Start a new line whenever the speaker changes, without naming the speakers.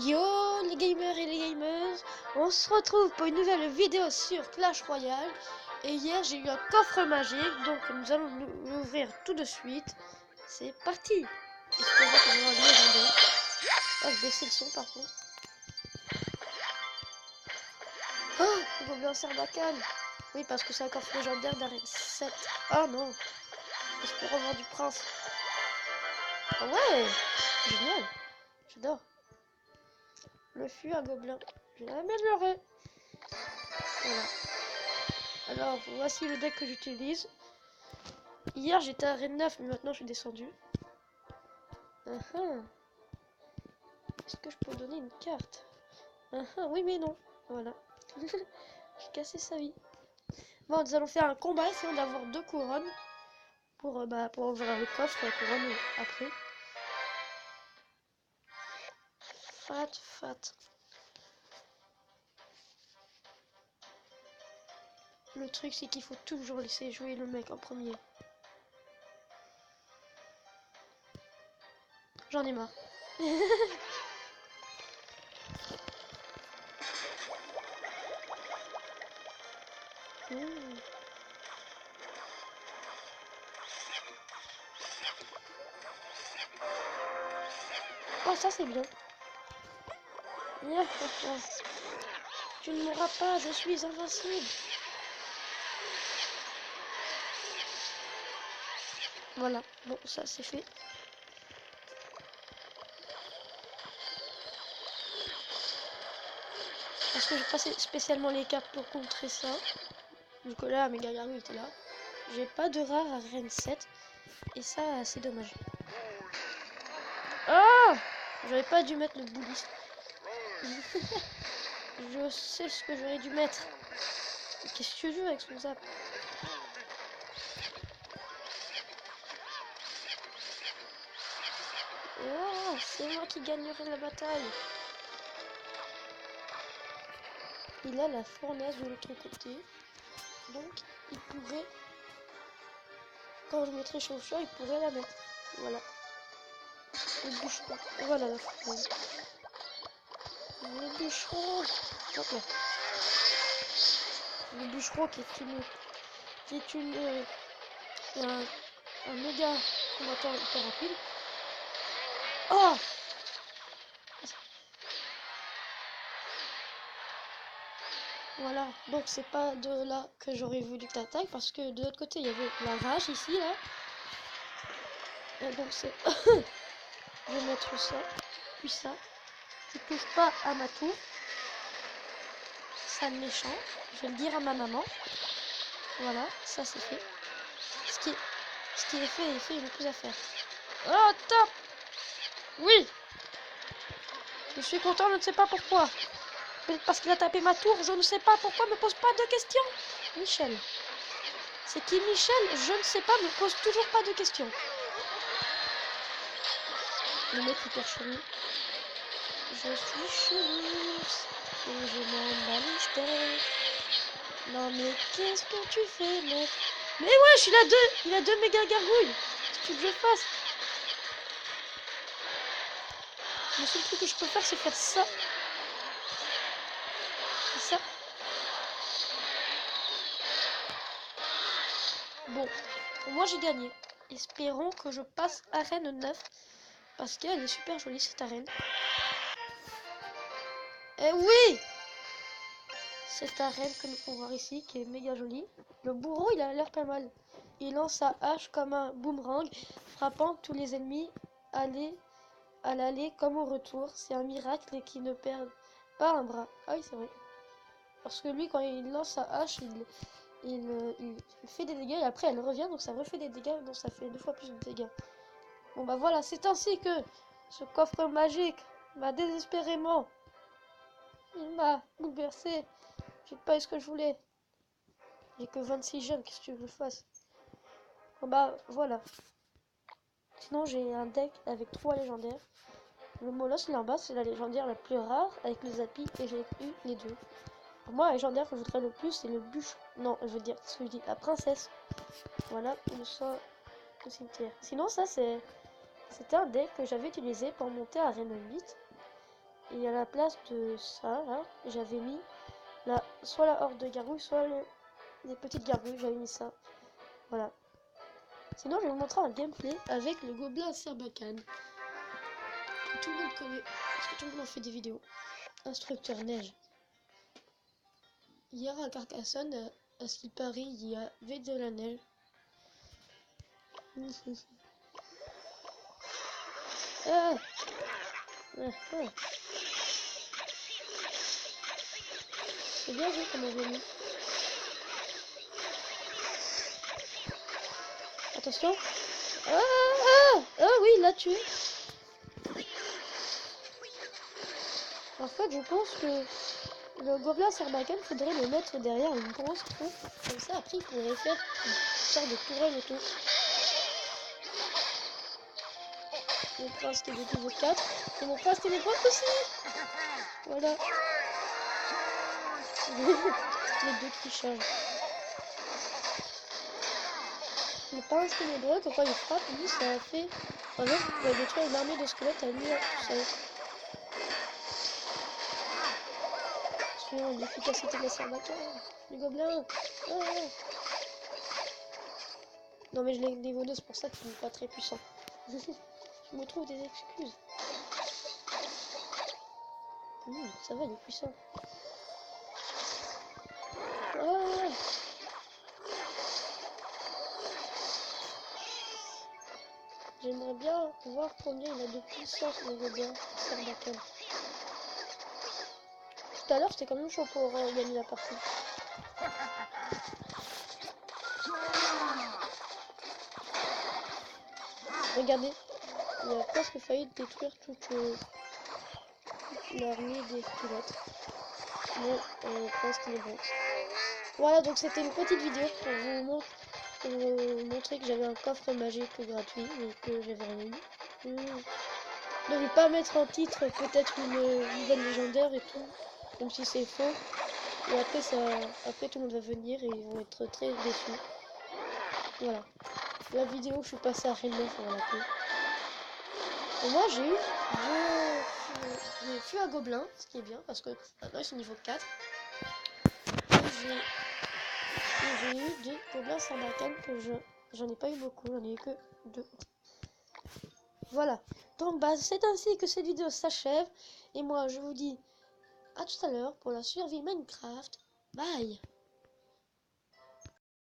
Yo les gamers et les gameuses, on se retrouve pour une nouvelle vidéo sur Clash Royale. Et hier j'ai eu un coffre magique, donc nous allons l'ouvrir tout de suite. C'est parti. Espérons qu'on aura le légendaire. Ah, je baissais le son par contre. Oh, gobelin Sarbacane. Oui, parce que c'est un coffre légendaire d'arène 7. Ah non. Espérons voir du prince. Ah ouais, génial. J'adore. Le fut un gobelin. Je l'ai amélioré. Voilà. Alors, voici le deck que j'utilise. Hier, j'étais à Arène 9, mais maintenant, je suis descendu. Est-ce que je peux donner une carte? Oui, mais non. Voilà. J'ai cassé sa vie. Bon, nous allons faire un combat, essayons d'avoir 2 couronnes. Pour ouvrir le coffre, la couronne après. Fat. Le truc, c'est qu'il faut toujours laisser jouer le mec en premier. J'en ai marre. Oh, ça c'est bien. Tu ne mourras pas, je suis invincible. Voilà, bon, ça c'est fait. Parce que j'ai passé spécialement les cartes pour contrer ça. Du coup là, Méga Garou était là. J'ai pas de rare à Reine 7. Et ça, c'est dommage. Ah, j'aurais pas dû mettre le bouliste. Je sais ce que j'aurais dû mettre. Qu'est-ce que tu veux avec son zap? Oh, c'est moi qui gagnerai la bataille. Il a la fournaise de l'autre côté. Donc, il pourrait... Quand je mettrai chauffeur, il pourrait la mettre. Voilà. Le bûcheron. Voilà la fournaise. Le bûcheron. Hop là. Le bûcheron qui est un méga combattant hyper rapide. Oh! Voilà, donc c'est pas de là que j'aurais voulu t'attaquer parce que de l'autre côté il y avait la rage ici là. Et donc c'est... Je vais mettre ça, puis ça. Tu touches pas à ma tour. Sale méchant. Je vais le dire à ma maman. Voilà, ça c'est fait. Ce qui est fait est fait, il n'y a plus à faire. Oh top! Oui! Je suis content, je ne sais pas pourquoi. Peut-être parce qu'il a tapé ma tour, je ne sais pas pourquoi, me pose pas de questions. Michel. C'est qui Michel? Je ne sais pas, me pose toujours pas de questions. Le mec hyper chelou. Je suis chelou. Et je m'en bats les steaks. Non mais qu'est-ce que tu fais mec? Mais wesh, il a deux méga gargouilles. Qu'est-ce que tu veux que je fasse? Le seul truc que je peux faire c'est faire ça. Et ça. Bon, moi j'ai gagné. Espérons que je passe arène 9. Parce qu'elle est super jolie cette arène. Eh oui! Cette arène que nous pouvons voir ici, qui est méga jolie. Le bourreau, il a l'air pas mal. Il lance sa hache comme un boomerang, frappant tous les ennemis à l'aller comme au retour. C'est un miracle qui ne perd pas un bras. Ah oui, c'est vrai. Parce que lui, quand il lance sa hache, il fait des dégâts et après elle revient, donc ça refait des dégâts, donc ça fait 2 fois plus de dégâts. Bon bah voilà, c'est ainsi que ce coffre magique m'a désespérément... Il m'a bouleversé. J'ai pas eu ce que je voulais. J'ai que 26 gemmes, qu'est-ce que tu veux que je fasse? Bon bah voilà. Sinon j'ai un deck avec 3 légendaires. Le Molosse là en bas, c'est la légendaire la plus rare avec le Zappy et j'ai eu les deux. Pour moi la légendaire que je voudrais le plus c'est le bûche. Non, je veux dire ce que je dis, la princesse. Voilà, il sort au cimetière. Sinon ça c'était un deck que j'avais utilisé pour monter à Arène 8. Et à la place de ça, là, j'avais mis soit la horde de gargouilles, soit les petites gargouilles, j'avais mis ça. Voilà. Sinon, je vais vous montrer un gameplay avec le gobelin Sarbacane. Tout le monde connaît, parce que tout le monde en fait des vidéos. Instructeur neige. Hier à Carcassonne, à ce qu'il paraît, il y avait de la neige. Ah, ah, ah. C'est bien vu comment j'ai mis. Attention. Ah, ah, ah oui, il l'a tué. En fait, je pense que le gobelin Sarbacane, faudrait le mettre derrière une grosse trou. Comme ça, après, il pourrait faire une sorte de tourelle autour. Mon prince qui est de niveau 4. Et mon prince ténébreux aussi. Voilà. Les deux qui changent. Le prince ténébreux, quand il frappe, lui, ça fait... En fait, il va détruire une armée de squelettes à lui tout seul. Suivant l'efficacité de la Sarbacane. Les gobelins. Ah. Non mais je l'ai niveau 2, c'est pour ça qu'il n'est pas très puissant. Je me trouve des excuses. Ça va, il est puissant. Ah. J'aimerais bien voir combien il a de puissance le gobelin Sarbacane. Tout à l'heure c'était quand même chaud pour gagner la partie. Regardez, il a presque failli détruire toute l'armée des squelettes. Bon, prince ténébreux. Voilà, donc c'était une petite vidéo pour vous montrer que j'avais un coffre magique gratuit mais que j'avais rien eu. Ne vais pas mettre en titre peut-être une nouvelle légendaire et tout, même si c'est faux. Et après tout le monde va venir et ils vont être très déçus. Voilà. La vidéo, je suis passée à Reine 9, on va l'appeler. Et moi j'ai eu des fûts à gobelins, ce qui est bien parce que maintenant ils sont niveau 4. Et j'ai eu des gobelins Sarbacane que j'en ai pas eu beaucoup, j'en ai eu que 2. Voilà. Donc bah c'est ainsi que cette vidéo s'achève. Et moi je vous dis à tout à l'heure pour la survie Minecraft. Bye.